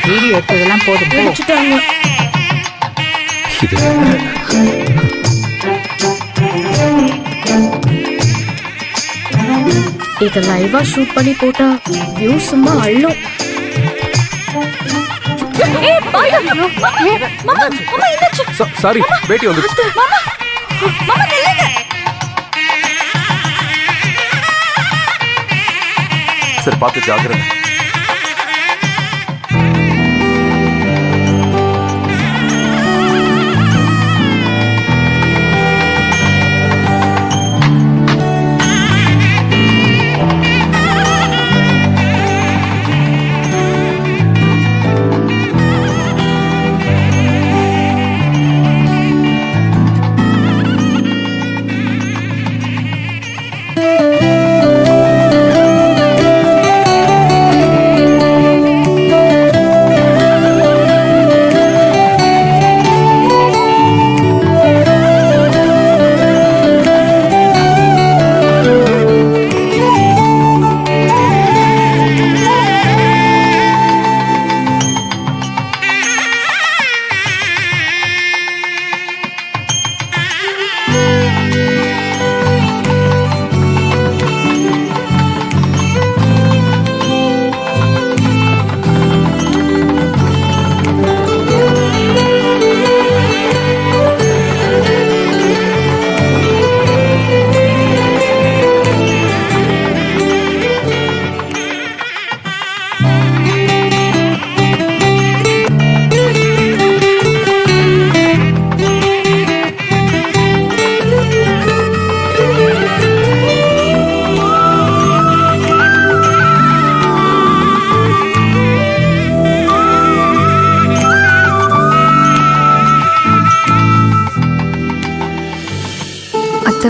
Video எடுத்ததெல்லாம் போதும். இத லைவா ஷூட் பண்ணி போட்டா வியூ சும்மா அள்ளும். சாரி, பேட்டி வந்துருச்சு. சரி, பார்த்து ஜாக்கிரதை.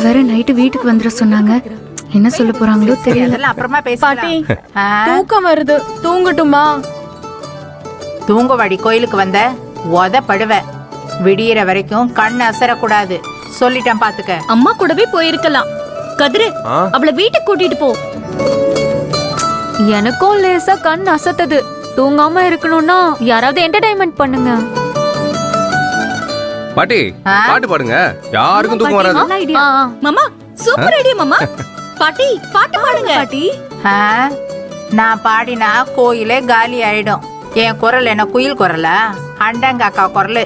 வேற நைட்டு வீட்டுக்கு வந்துட சொன்னாங்க. என்ன சொல்ல போறாங்களோ தெரியல. அப்புறமா பேசாட்டி. தூக்கம் வருது, தூங்கட்டுமா? தூங்குவாடி, கோயிலுக்கு வந்த உதப்படுவ. விடியற வரைக்கும் கண் அசரக்கூடாது சொல்லிட்டேன், பாத்துக்க. அம்மா கூடவே போயிருக்கலாம். கதிரு, அவளை வீட்டுக்கு கூட்டிட்டு போ. எனக்கும் லேசா கண் அசத்துது. தூங்காம இருக்கணும்னா யாராவது என்டர்டைன்மெண்ட் பண்ணுங்க. பாட்டி, பாட்டு பாடுங்க. யாருக்கும் தூக்கம் வராது. மாமா, சூப்பர் ஐடியா மாமா. பாட்டி, பாட்டு பாடுங்க. பாட்டி, நான் பாடினா கோயிலே காலி ஆயிடும். என் குரல் என்ன குயில் குரலா? அண்டங்காக்கா குரல்.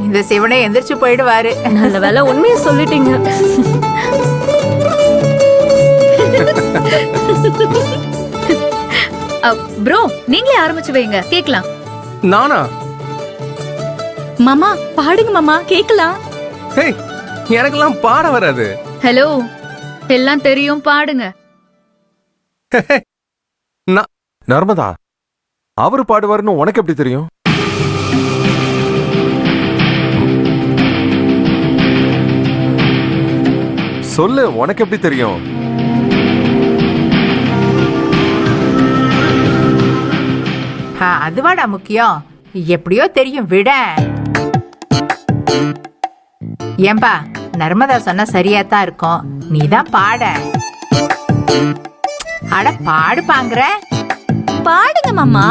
இந்த சிவனே எந்திரிச்சு போயிடுவாரு. நல்ல வேலை உண்மையை சொல்லிட்டீங்க. ப்ரோ, நீங்களே ஆரம்பிச்சு வைங்க, கேக்கலாம். நானா? மாமா பாடுங்க மாமா, கேக்கலாம். எனக்கெல்லாம் பாட வராது. ஹலோ, எல்லாம் தெரியும், பாடுங்க. நர்மதா, அவரு பாடுவாருன்னு உனக்கு எப்படி தெரியும்? சொல்லு, உனக்கு எப்படி தெரியும்? அதுவாடா முக்கியம். எப்படியோ தெரியும், விட. ஏம்பா, நர்மதா சொன்னா சரியாத்தான் இருக்கும். நீதான் பாட. அட பாடுப்பாங்கற. பாடுங்க மாமா.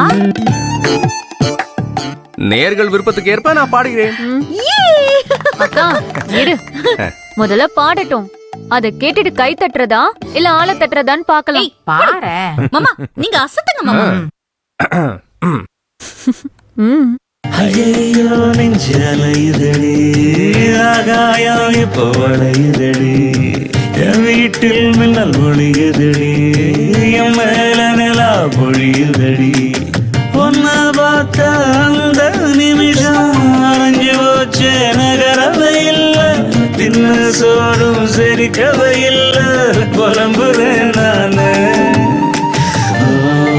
நேர்கள் விருப்பத்துக்கு ஏற்ப நான் பாடுகிறேன். அக்கா, இரு. முதல்ல பாடட்டும். அத கேட்டுட்டு கை தட்டுறதா இல்ல ஆள தட்டுறதான்னு பாக்கலாம். பாரு மாமா, நீங்க அசத்துங்க மாமா. ஐயோ, நெஞ்சு அலையுதடி, ஆகாயம் இப்போ வளையுதடி, என் வீட்டில் மின்னல் ஒளியுதடி, என் மேல நிலா பொழியுதடி, ஒன்ன பார்த்த அந்த நிமிஷம் அணைஞ்சு போச்சு, நகரவை இல்லை, தின்னு சோறும் செரிக்கவை இல்லை, புலம்புறேன் நானு.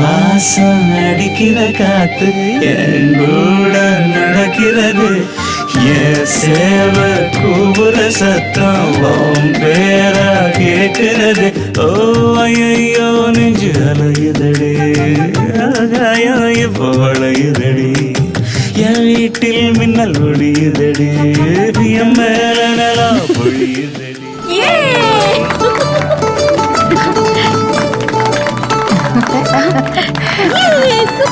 வாசம் அடிக்கிற காத்து என் கூட நடக்கிறது, என் சேவ கூவுற சத்தம் உன் பேரா கேட்கிறது. ஓ ஐயோ, நெஞ்சு அலையுதடி, ஆகாயம் இப்போ வளையுதடி, என் வீட்டில் மின்னல் ஒளியுதடி, என் மேல நலா பொழியுதடி. Super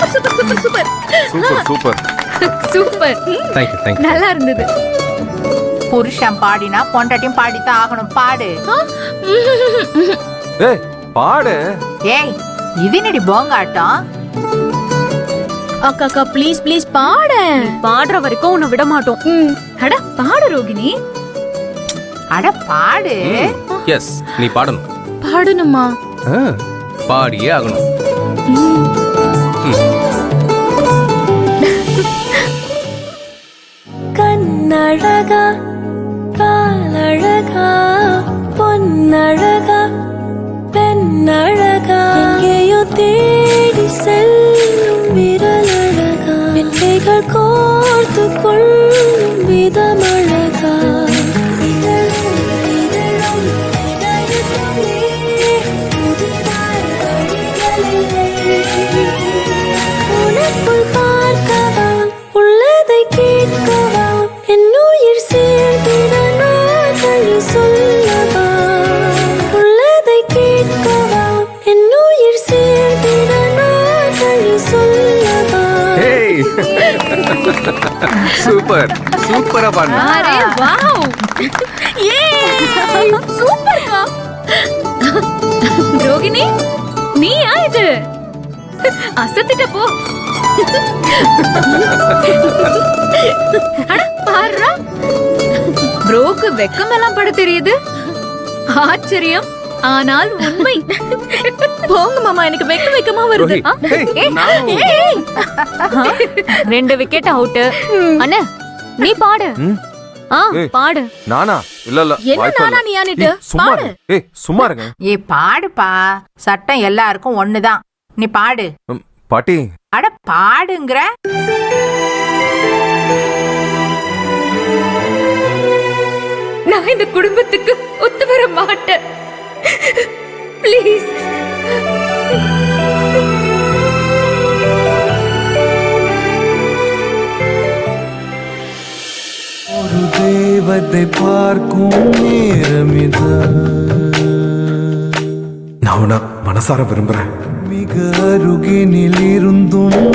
super super super super, thank you நல்லா இருந்தது. புருஷன் பாடினா பொண்டாட்டியும் பாடித்தான் ஆகணும். பாடு. ஏய் பாடு. ஏய் இது என்னடி போங்காட்டம்? அக்கா அக்கா ப்ளீஸ் ப்ளீஸ் பாட. பாடுற வரைக்கும் உன்னை விட மாட்டோம். அட பாடு ரோகிணி. அட பாடு. எஸ், நீ பாடணும். பாடணுமா? பாடியே ஆகணும். கண்ணழகா காலழகா பொன்னழகா பெண்ணழகா எங்கேயோ தேடி செல்லும் விரலழகா வெள்ளைகள் கோர்த்து கொள்ளும் விதமழகா இதழும் இதழும் இதயத்திலே புதிதாய் வழிகளிலே உனக்குள் பார்க்கவா உள்ளதை கேட்கவா என்னுயிர் சேர்ந்திட நாட்கள் சொல்லவா உள்ளதை கேட்கவா என்னுயிர் சேர்ந்திட நாட்கள் சொல்லவா. சூப்பர் சூப்பரா பாடு. அரே வாவ், சூப்பர்க்கா. ரோகிணி நீயா இது? அசத்திட்ட போ. அட பாருடா, ப்ரோக்கு வெக்கமெல்லாம் பட தெரியுது. ஆச்சரியம், ஆனால் உண்மை. போங்க மாமா, எனக்கு வெக்க வெக்கமா வருது. ரோஹி, ஏய், நானும். 2 விக்கெட் அவுட். அண்ணா நீ பாடு. ஏய். பாடு. நானா? இல்ல இல்ல என்ன வாய்ப்பே இல்ல. நானா நீயானிட்டு? ஏய், சும்மா பாடு. இருங்க. ஏய் சும்மா இருங்க. ஏய் பாடுப்பா. சட்டம் எல்லாருக்கும் ஒண்ணுதான். நீ பாடு. பாட்டி அட பாடுங்கிற. நான் இந்த குடும்பத்துக்கு ஒத்து வர மாட்டேன். ப்ளீஸ். ஒரு தெய்வத்தை பார்க்கும் நேரமிதான் நான் உன்னை மனசார விரும்புறேன். மிக அருகினில் இருந்தும்